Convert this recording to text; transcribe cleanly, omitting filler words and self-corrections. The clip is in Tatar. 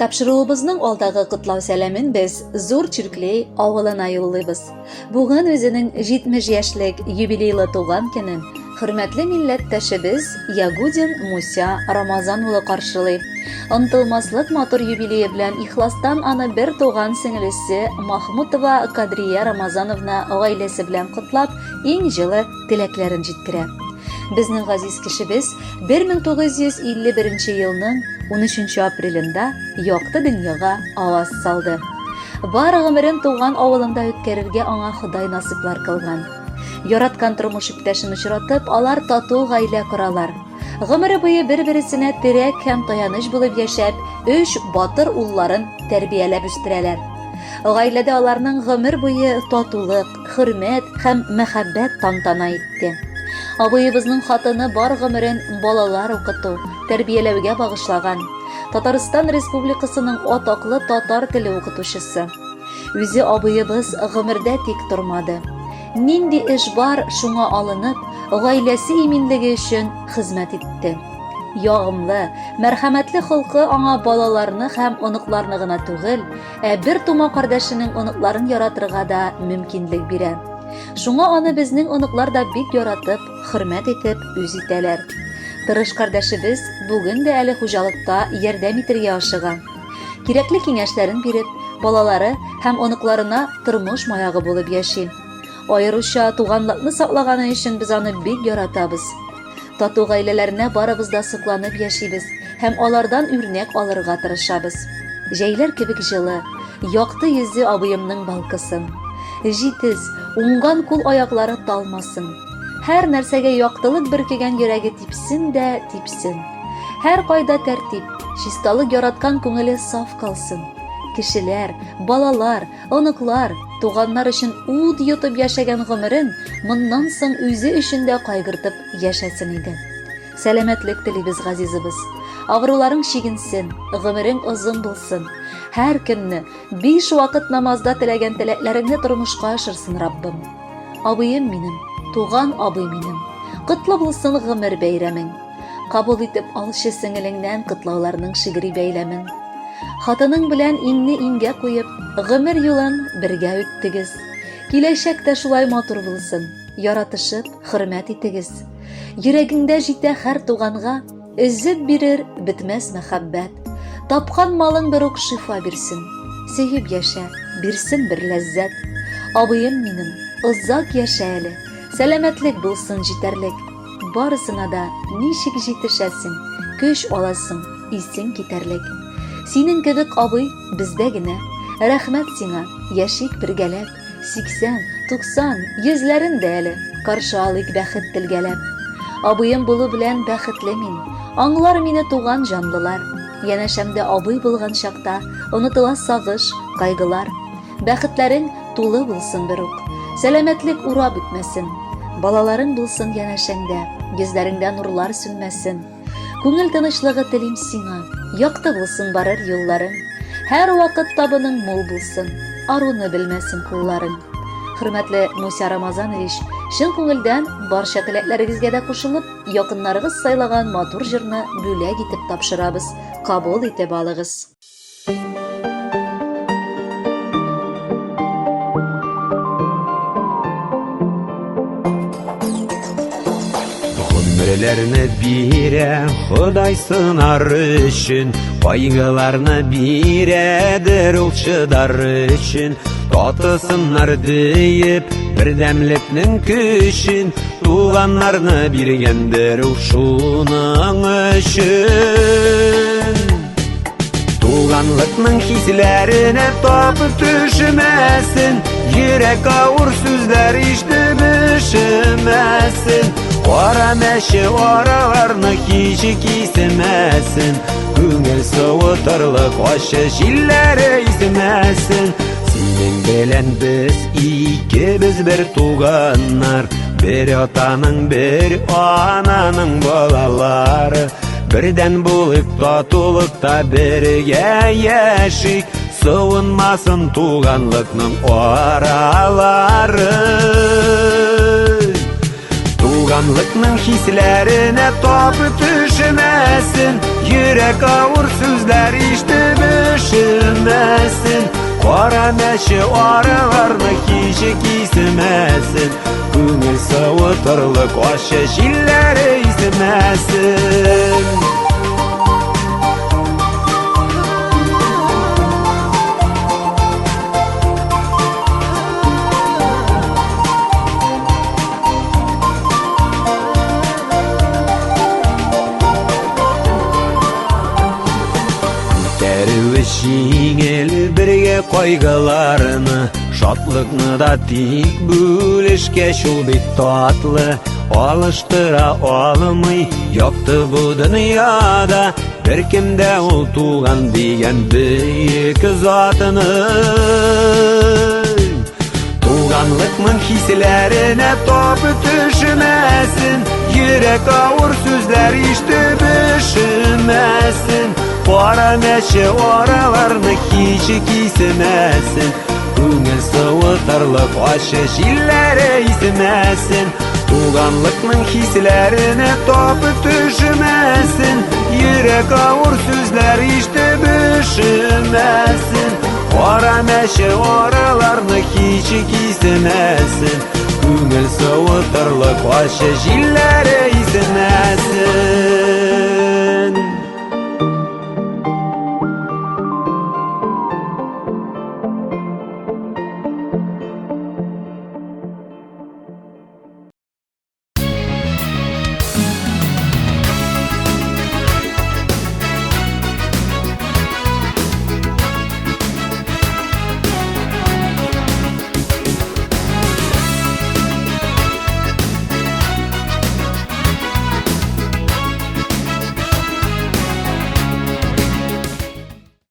Тапшыруыбызның алдагы котлау сәламен без Зур Чирклей авылына юллыйбыз. Бүген үзенең 70 яшьлек юбилейлы туган көнен хөрмәтле милләттәшебез Ягудин Муся Рамазан улы каршылый. Онытылмаслык матур юбилее белән ихластан аны бер туган сеңлесе Махмутова Кадрия Рамазановна гаиләсе белән котлап, иң җылы теләкләрен җиткерә. Безнең газиз кешебез 1951 елның 13 апрелендә якты дөньяга аваз салды. Бар гомерен туган авылында үткәрергә аңа Ходай насыйплар кылган. Яраткан тормыш иптәшен очратып, алар тату гаилә коралар. Гомере буе бер-берсенә терәк һәм таяныч булып яшәп, 3 батыр улларын тәрбияләп үстерәләр. Гаиләдә аларның гомер буе татулык, хөрмәт һәм мәхәббәт тантана итте. Абыебызның хатыны бар гомерен балалар укыту, тәрбияләүгә багышлаган. Татарстан Республикасының атаклы татар теле укытучысы. Үзе абыебыз гомердә тик тормады. Нинди эш бар, шуңа алынып, гаиләсе иминлеге өчен хезмәт итте. Ягымлы, мәрхәмәтле холкы аңа балаларны һәм оныкларны гына түгел, бер тума кардәшенең оныкларын яратырга да мөмкинлек бирә. Шуңа аны безнең оныклар да бик яратып, хөрмәт итеп үз итәләр. Тырыш кардәшебез бүген дә әле хуҗалыкта ярдәм итәргә ашыга. Кирәкле киңәшләрен биреп, балалары һәм оныкларына тормыш маягы булып яши. Аеруча туганлыкны саклаганы өчен без аны бик яратабыз. Тату гаиләләренә барыбыз да сокланып яшибез һәм алардан үрнәк алырга тырышабыз. Җәйләр кебек җылы, якты йөзе абыемның балкысын. Җитез, уңган кул аяклары талмасын. Һәр нәрсәгә яктылык бөркегән йөрәге типсен дә типсен. Һәр кайда тәртип, чисталык яраткан күңеле саф калсын. Кешеләр, балалар, оныклар, туганнар өчен ут йотып яшәгән гомерен моннан соң үзе өчен дә кайгыртып яшәсен иде. Сәламәтлек телибез газизыбыз. Авыруларың чигенсен, гомерең озын булсын. Һәр көнне 5 вакыт намазда теләгән теләкләреңне тормышка ашырсын Раббым. Абыем минем, туган абый минем. Котлы булсын гомер бәйрәмең. Кабул итеп алчы сеңелеңнән котлауларның шигъри бәйләмен. Хатының белән иңне иңгә куеп, гомер юлын бергә үттегез. Киләчәктә шулай матур булсын, яратышып, хөрмәт итегез. Йөрәгеңдә җитә һәр туганга, өзеп бирер бетмәс мәхәббәт. Тапкан малың бер үк шифа бирсен, сөеп яшә, бирсен бер ләззәт. Абыем минем, озак яшә әле, сәламәтлек булсын җитәрлек. Барысына да ничек җитешәсең, көч аласың, исең китәрлек. Синең кебек абый бездә генә. Рәхмәт сиңа, яшик бергәләп, 80, 90, 100ләрен дә әле каршы алыйк бәхет телгәләп. Абыем булу белән бәхетле мин, аңлар мине туган җанлылар. Янәшәмдә абый булган чакта онытыла сагыш, кайгылар. Бәхетләрең тулы булсын бер үк, сәламәтлек урап үтмәсен. Балаларың булсын янәшәңдә, йөзләреңдә нурлар сүнмәсен. Күңел тынычлыгы телим сиңа, якты булсын барыр юлларың. Һәр вакыт табының мул булсын, аруны белмәсен кулларың. Хөрмәтле Муся Рамазанович, чын күңелдән барча теләкләрегезгә дә кушылып, якыннарыгыз сайлаган матур җырны бүләк итеп тапшырабыз. Кабул итеп алыгыз. Гомерләрне бирә Ходай сынар өчен, кайгыларны бирәдер ул чыдар өчен. Татысыннар диеп бердәмлекнең көчен, туганнарны биргәндер ул шуның өчен. Туганлыкның хисләренә тапып төшмәсен, йөрәк авыр сүзләр ишетеп ишетмәсен. Кара мәче араларны кичи кисмәсен, күңел суытырлык ачы җилләре исмәсен. Синең белән без икебез бер туганнар, бер атаның, бер ананың балалары. Бердән булып татулыкта бергә яшик, суынмасын туганлыкның аралары. Tuganlıkның хисләренә tapı düşməsin, Yürek ağır sözlər işitib üşüməsin. Qara məşi aralarını kişi kisməsin, Күңел савытырлык ащы җилләре исмәсен. Җиңел бергә кайгыларны, шатлыкны да тик бүлешкә шул бит татлы. Алыштыра алмый якты бу дөньяда, беркем дә ул туган дигән бөек затны. Туганлыкның хисләренә tapı düşməsin, Йөрәк авыр сүзләр ишетеп üşüməsin. Qara məşi aralarını kişi kisməsin, Күңел савытырлык ащы җилләре исмәсен. Туганлыкның хисләренә tapı düşməsin, Йөрәк авыр сүзләр ишетеп üşüməsin. Qara məşi aralarını kişi kisməsin, Күңел савытырлык ащы җилләре исмәсен.